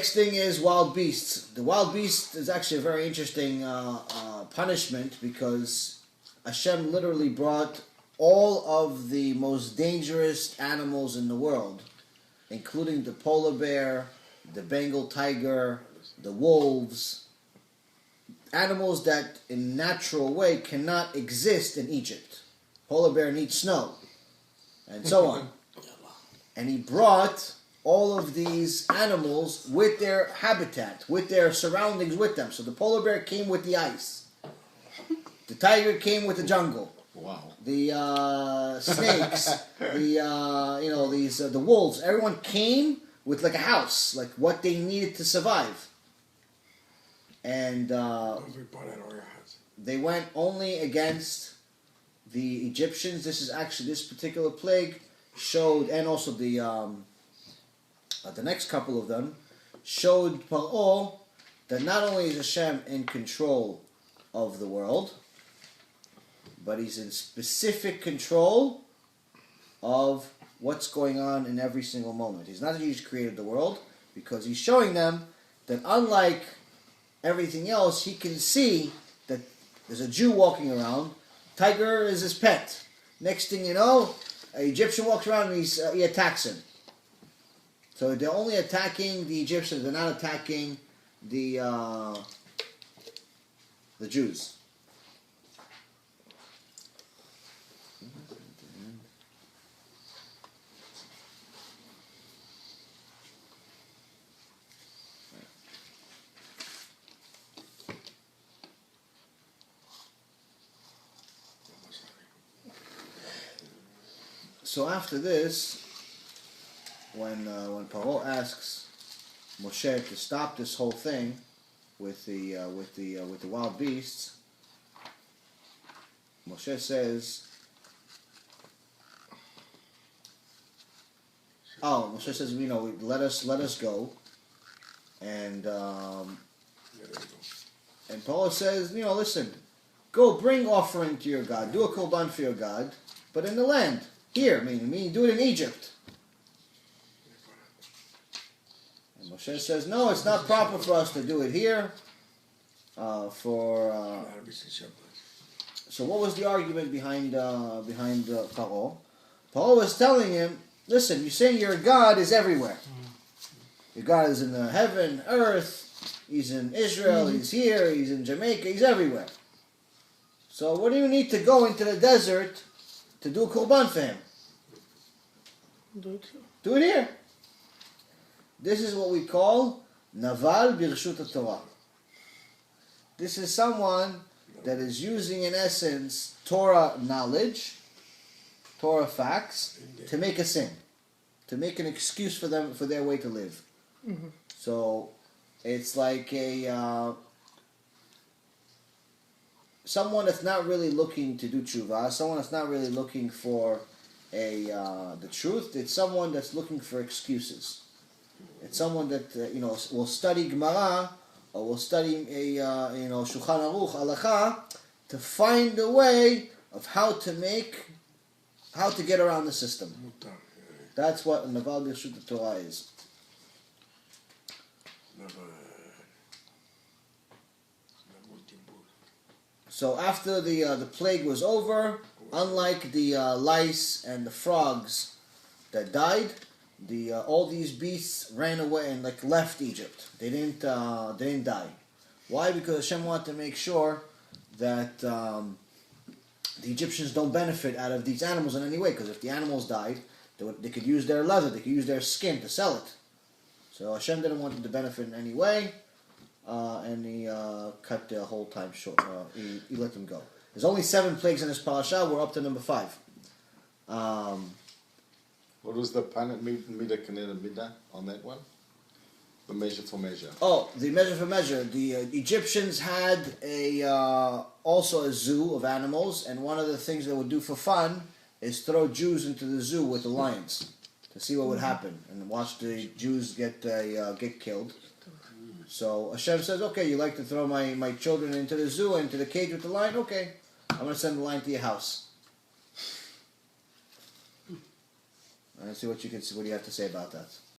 next thing is wild beasts. The wild beast is actually a very interesting punishment because Hashem literally brought all of the most dangerous animals in the world, including the polar bear, the Bengal tiger, the wolves, animals that in natural way cannot exist in Egypt. Polar bear needs snow, and so on. And he brought all of these animals with their habitat, with their surroundings with them. So the polar bear came with the ice. The tiger came with the jungle. Wow. The snakes, the wolves. Everyone came with like a house, like what they needed to survive. And they went only against the Egyptians. This particular plague showed, and also the next couple of them showed Paro that not only is Hashem in control of the world, but he's in specific control of what's going on in every single moment. He's not that he just created the world, because he's showing them that unlike everything else, he can see that there's a Jew walking around. Tiger is his pet. Next thing you know, an Egyptian walks around and he attacks him. So they're only attacking the Egyptians. They're not attacking the Jews. So after this, when Paro asks Moshe to stop this whole thing with the wild beasts, Moshe says, let us go, and Paro says, listen, go bring offering to your God, do a korban for your God, but in the land. Here, meaning do it in Egypt. And Moshe says, no, it's not proper for us to do it here. So what was the argument behind Paro? Paro was telling him, listen, you're saying your God is everywhere. Your God is in the heaven, earth, he's in Israel, he's here, he's in Jamaica, he's everywhere. So what do you need to go into the desert to do a korban for him? Do it here. This is what we call Naval Birshut Torah. This is someone that is using, in essence, Torah knowledge, Torah facts, to make a sin, to make an excuse for them, for their way to live. Mm-hmm. So it's like someone that's not really looking to do tshuva, someone that's not really looking for the truth. It's someone that's looking for excuses. It's someone that will study Gemara or will study Shulchan Aruch Halacha to find a way of how to get around the system. That's what Naval Birshut Torah is. So after the plague was over, unlike the lice and the frogs that died, all these beasts ran away and left Egypt. They didn't die. Why? Because Hashem wanted to make sure that the Egyptians don't benefit out of these animals in any way. Because if the animals died, they could use their leather, they could use their skin to sell it. So Hashem didn't want them to benefit in any way. And he cut the whole time short. He let them go. There's only 7 plagues in this parasha. We're up to number 5. What was the midah on that one? The measure for measure. Oh, the measure for measure. The Egyptians had also a zoo of animals, and one of the things they would do for fun is throw Jews into the zoo with the lions to see what would happen, and watch the Jews get killed. So Hashem says, okay, you like to throw my children into the zoo, into the cage with the lion? Okay, I'm going to send the lion to your house. Let's see what you have to say about that.